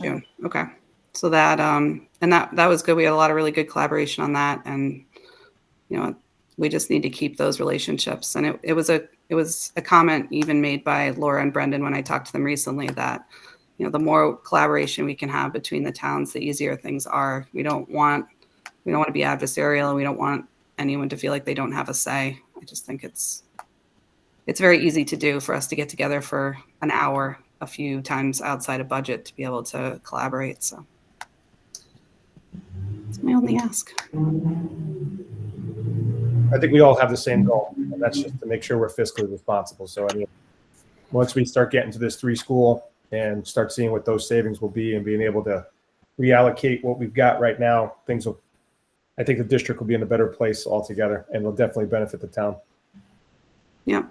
June. Okay. So that, and that was good. We had a lot of really good collaboration on that. And, we just need to keep those relationships. And it was a comment even made by Laura and Brendan when I talked to them recently that, the more collaboration we can have between the towns, the easier things are. We don't want to be adversarial, and we don't want anyone to feel like they don't have a say. I just think it's very easy to do for us to get together for an hour a few times outside of budget to be able to collaborate. So it's my only ask. I think we all have the same goal, and that's just to make sure we're fiscally responsible. So, I mean, once we start getting to this 3-school and start seeing what those savings will be and being able to reallocate what we've got right now, I think the district will be in a better place altogether, and will definitely benefit the town. Yeah.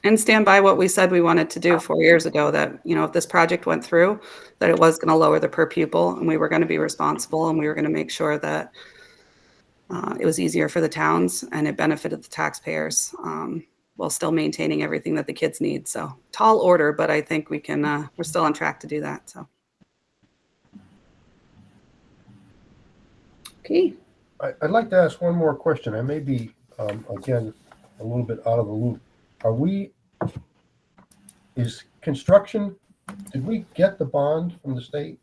And stand by what we said we wanted to do 4 years ago, that, if this project went through, that it was going to lower the per pupil, and we were going to be responsible, and we were going to make sure that it was easier for the towns and it benefited the taxpayers, while still maintaining everything that the kids need. So tall order, but I think we're still on track to do that. So. Okay. I'd like to ask one more question. I may be, again, a little bit out of the loop. Is construction, did we get the bond from the state,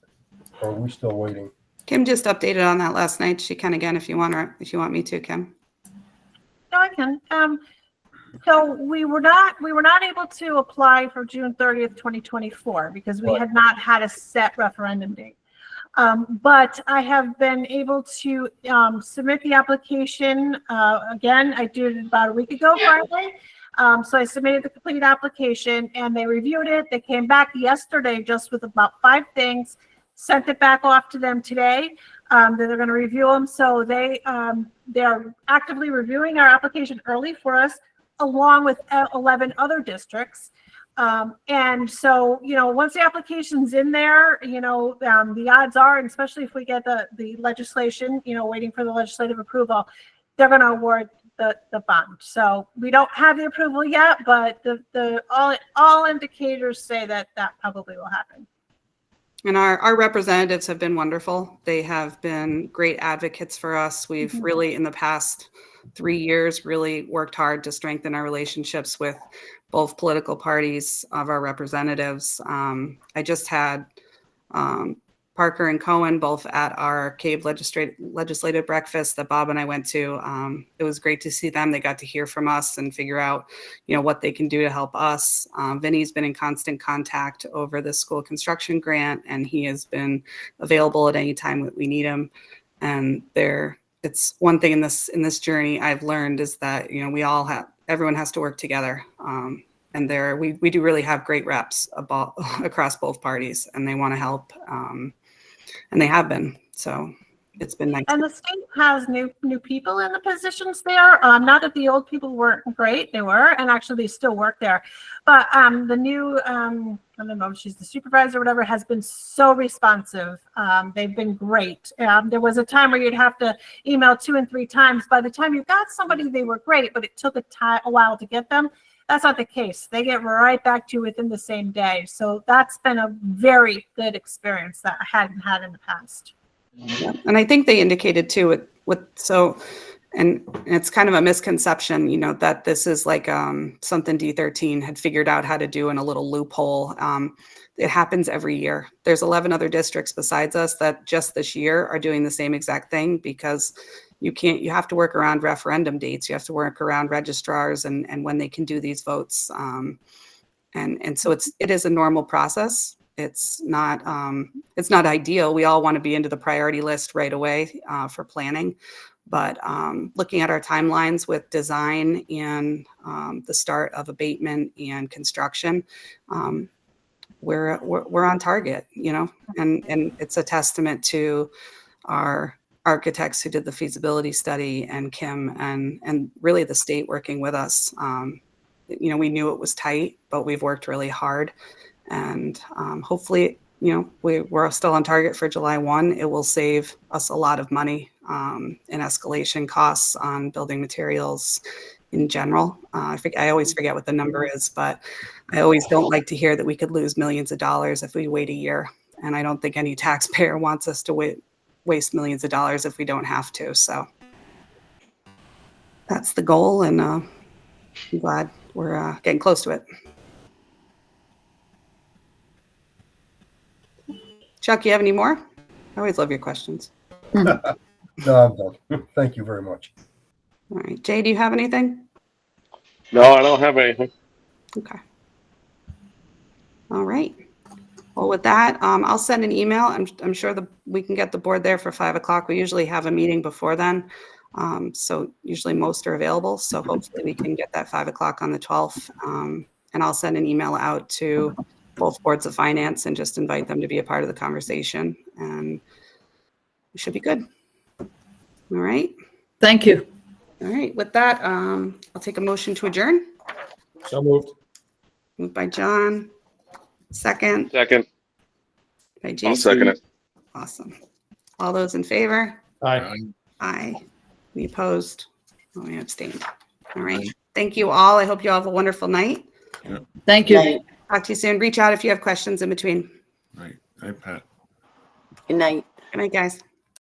or are we still waiting? Kim just updated on that last night. She can again if you want me to, Kim. No, I can. So we were not able to apply for June 30th, 2024 because we had not had a set referendum date. But I have been able to submit the application. Again, I did it about a week ago Friday. So I submitted the complete application and they reviewed it. They came back yesterday just with about 5 things, sent it back off to them today. They're going to review them. So they're actively reviewing our application early for us, along with 11 other districts. And so, once the application's in there, the odds are, and especially if we get the legislation, waiting for the legislative approval, they're going to award the bond. So we don't have the approval yet, but all indicators say that probably will happen. And our representatives have been wonderful. They have been great advocates for us. We've really, in the past 3 years, really worked hard to strengthen our relationships with both political parties of our representatives. I just had Parker and Cohen both at our CABE legislative breakfast that Bob and I went to. It was great to see them. They got to hear from us and figure out, what they can do to help us. Vinny's been in constant contact over the school construction grant, and he has been available at any time that we need him. And it's one thing in this journey I've learned is that, everyone has to work together. And we do really have great reps across both parties, and they want to help. And they have been. So it's been nice. And the state has new people in the positions there. Not that the old people weren't great, they were, and actually they still work there. But the new, I don't know if she's the supervisor or whatever, has been so responsive. They've been great. There was a time where you'd have to email 2 and 3 times. By the time you got somebody, they were great, but it took a while to get them. That's not the case. They get right back to you within the same day. So that's been a very good experience that I hadn't had in the past. And I think they indicated too and it's kind of a misconception, that this is like something D13 had figured out how to do in a little loophole. It happens every year. There's 11 other districts besides us that just this year are doing the same exact thing because you have to work around referendum dates. You have to work around registrars and when they can do these votes. And so it is a normal process. It's not ideal. We all want to be into the priority list right away for planning. But looking at our timelines with design and the start of abatement and construction, we're on target, and it's a testament to our architects who did the feasibility study and Kim and really the state working with us. We knew it was tight, but we've worked really hard, and hopefully, we're still on target for July 1. It will save us a lot of money in escalation costs on building materials in general. I always forget what the number is, but I always don't like to hear that we could lose millions of dollars if we wait a year. And I don't think any taxpayer wants us to waste millions of dollars if we don't have to. So. that's the goal, and I'm glad we're getting close to it. Chuck, you have any more? I always love your questions. No, I'm done. Thank you very much. All right. Jay, do you have anything? No, I don't have anything. Okay. All right. Well, with that, I'll send an email. I'm sure we can get the board there for 5 o'clock. We usually have a meeting before then. So usually most are available. So hopefully we can get that 5 o'clock on the 12th. And I'll send an email out to both boards of finance and just invite them to be a part of the conversation. And we should be good. All right. Thank you. All right. With that, I'll take a motion to adjourn. So moved. Moved by John. Second Second. by Jason. I'll second it. Awesome. All those in favor? Aye. Aye. Any opposed? Oh, we abstained. All right. Thank you all. I hope you all have a wonderful night. Thank you. Night. Talk to you soon. Reach out if you have questions in between. Right. Hi, Pat. Good night. Good night, guys.